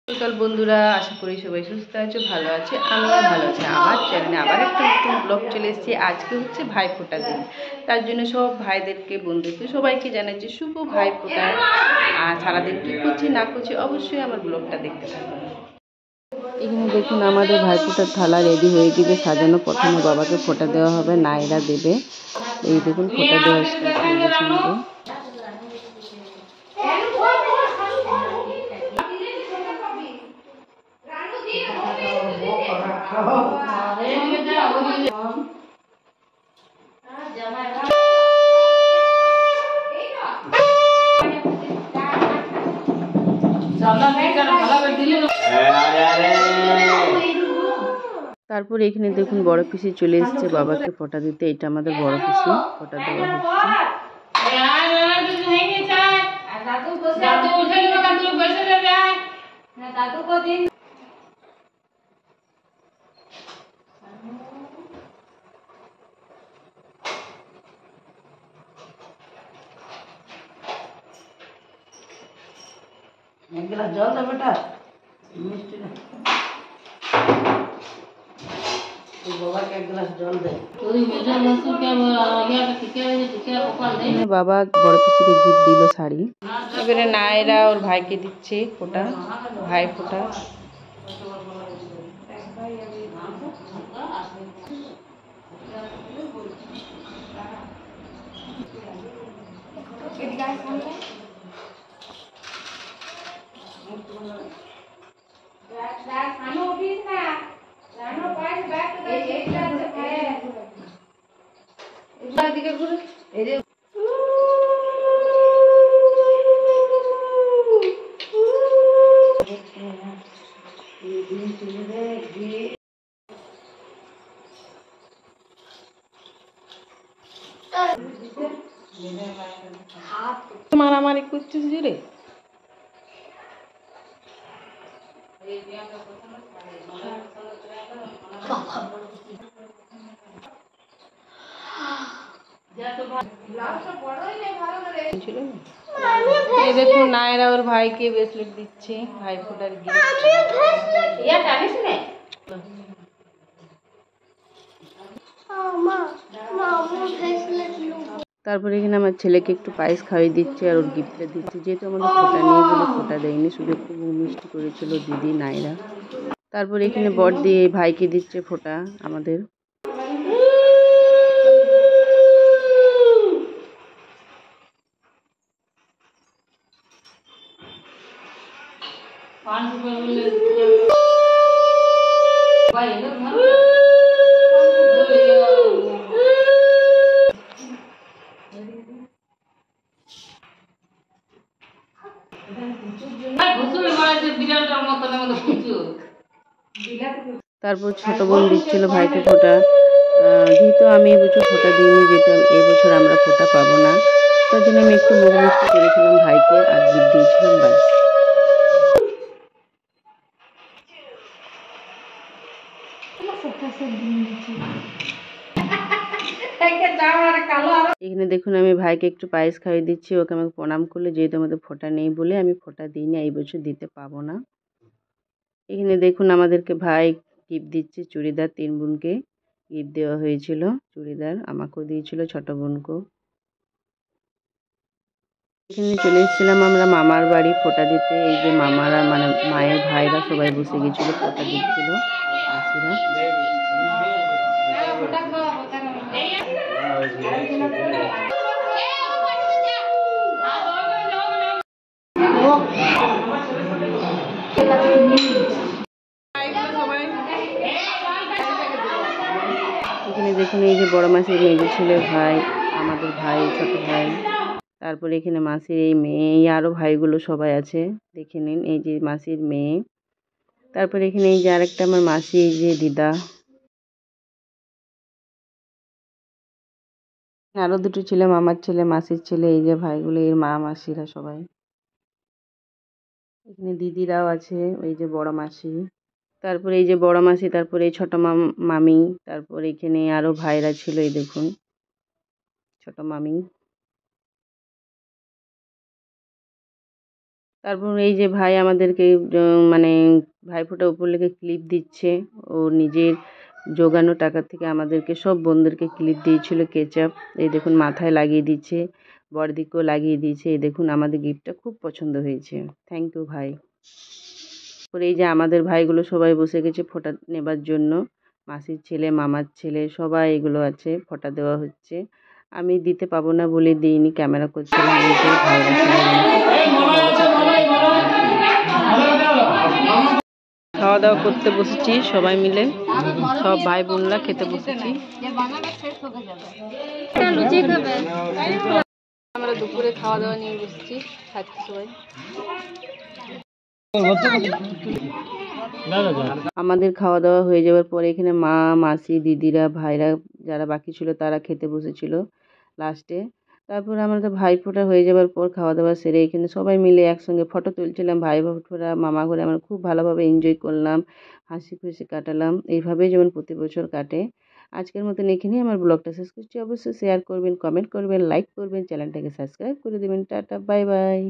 সকাল বন্ধুরা, আশা করি সবাই সুস্থ আছে, ভালো আছে। আমিও ভালো আছি। আমার চ্যানেলে আবার একটা নতুন ব্লগ চলে এসেছি। আজকে হচ্ছে ভাইফোঁটার দিন, তার জন্য সব ভাইদেরকে, বন্ধুকে, সবাইকে জানাচ্ছি শুভ ভাইফোঁটা। আর সারাদিন কী করছি না করছি অবশ্যই আমার ব্লগটা দেখতে থাকবেন। এখানে দেখুন আমাদের ভাইফোঁটার থালা রেডি হয়ে গেছে সাজানো। প্রথমে বাবাকে ফোঁটা দেওয়া হবে, নাইরা দেবে। এই দেখুন ফোঁটা দেওয়া স্টার্ট হয়ে গেছে আমাদের। তারপর এখানে দেখুন বড় পিসি চলে এসেছে বাবাকে ফোঁটা দিতে। এটা আমাদের বড় পিসি, ফোঁটা দেওয়া হচ্ছে। एक गिलास जल दे बेटा, मिष्टी ना बाबा के एक गिलास जल दे। বাবা বড় পিসিকে গিফট দিল শাড়ি। এবারে নায়রা ওর ভাইকে দিচ্ছে ফোঁটা, ভাই ফোঁটা। মারামারি করছিস জুড়ে। দেখুন নায়রা ওর ভাইকে ব্রেসলেট দিচ্ছে, ভাই ফোঁটার গিফট। তারপরে এখানে আমার ছেলেকে একটু পায়েস খাইয়ে দিচ্ছে আর ওর গিফটটা দিচ্ছে। যেহেতু আমাদের ফোঁটা নেই বলে ফোঁটা দেয়নি, শুধু একটু মিষ্টি করেছিল দিদি নায়রা। তারপরে এখানে বর দিয়ে ভাইকে দিচ্ছে ফোঁটা আমাদের। তারপর ছোট বোন দিচ্ছিল ভাইকে ফোঁটা। যেহেতু আমি এবছর ফোঁটা দিইনি, যেহেতু এবছর আমরা ফোঁটা পাবো না, তার জন্য আমি একটু মুখ মিষ্টি করেছিলাম ভাইকে আর গিফট দিয়েছিলাম, ব্যাস। এখানে দেখুন আমি ভাইকে একটু পায়েস খাইয়ে দিচ্ছি, ওকে আমাকে প্রণাম করলে, যেহেতু আমাদের ফোঁটা নেই বলে আমি ফোঁটা দিইনি, এই বছর দিতে পাবো না। এখানে দেখুন আমাদেরকে ভাই গিফট দিচ্ছে চুড়িদার, 3 বোনকে গিফট দেওয়া হয়েছিল চুড়িদার, আমাকেও দিয়েছিল ছোট বোনকেও। এখানে চলে এসেছিলাম আমরা মামার বাড়ি ফোঁটা দিতে। এই যে মামারা মানে মায়ের ভাইরা সবাই বসে গেছিল, ফোঁটা দিচ্ছিল মাসিরা। এখানে দেখুন এই যে বড় মাসির মেয়ে ছেলে ভাই, আমাদের ভাই, ছোট ভাই। তারপরে এখানে মাসির এই মেয়ে, আরও ভাইগুলো সবাই আছে, দেখে নিন। এই যে মাসির মেয়ে। তারপরে এখানে এই যে আরেকটা আমার মাসি, এই যে দিদা। আরও 2টো ছেলে, মামার ছেলে, মাসির ছেলে, এই যে ভাইগুলো, এর মা মাসিরা সবাই। এখানে দিদিরাও আছে, এই যে বড় মাসি, তারপরে এই যে বড় মাসি, তারপরে এই ছোট মামি, তারপরে এখানে আরও ভাইরা ছিল, এই দেখুন ছোট মামি। তারপর এই যে ভাই আমাদেরকে মানে ভাইফোঁটা উপলক্ষে ক্লিপ দিচ্ছে। ও নিজের জোগানো টাকা থেকে আমাদেরকে সব বোনদেরকে ক্লিপ দিয়েছিল কেচাপ। এই দেখুন মাথায় লাগিয়ে দিচ্ছে, বড়দিকেও লাগিয়ে দিয়েছে। এই দেখুন আমাদের গিফটটা খুব পছন্দ হয়েছে। থ্যাংক ইউ ভাই। তারপরে এই যে আমাদের ভাইগুলো সবাই বসে গেছে ফোঁটা নেবার জন্য। মাসির ছেলে, মামার ছেলে সবাই এগুলো আছে, ফোঁটা দেওয়া হচ্ছে। আমি দিতে পাবো না বলে দিইনি, ক্যামেরা করছিলাম। এই যে ভাইরা খাওয়া দাওয়া করতে বসেছি সবাই মিলে, সব ভাই বোনরা খেতে বসেছি। আমরা দুপুরে খাওয়া দাওয়া নিয়ে বসেছি, খাচ্ছি সবাই। আমাদের খাওয়া দাওয়া হয়ে যাওয়ার পরে এখানে মা, মাসি, দিদিরা, ভাইরা যারা বাকি ছিল তারা খেতে বসেছিল লাস্টে। তারপর আমাদের ভাইফোঁটা হয়ে যাওয়ার পর খাওয়া দাওয়া সেরে এখানে সবাই মিলে একসঙ্গে ফটো তুলছিলাম। ভাইফোঁটা মামা ঘরে আমরা খুব ভালোভাবে এনজয় করলাম, হাসি খুশি কাটালাম। এইভাবেই যেমন প্রতি বছর কাটে। আজকের মতন এখানেই আমার ব্লগটা শেষ করছি। অবশ্যই শেয়ার করবেন, কমেন্ট করবেন, লাইক করবেন, চ্যানেলটাকে সাবস্ক্রাইব করে দেবেন। Tata, bye bye.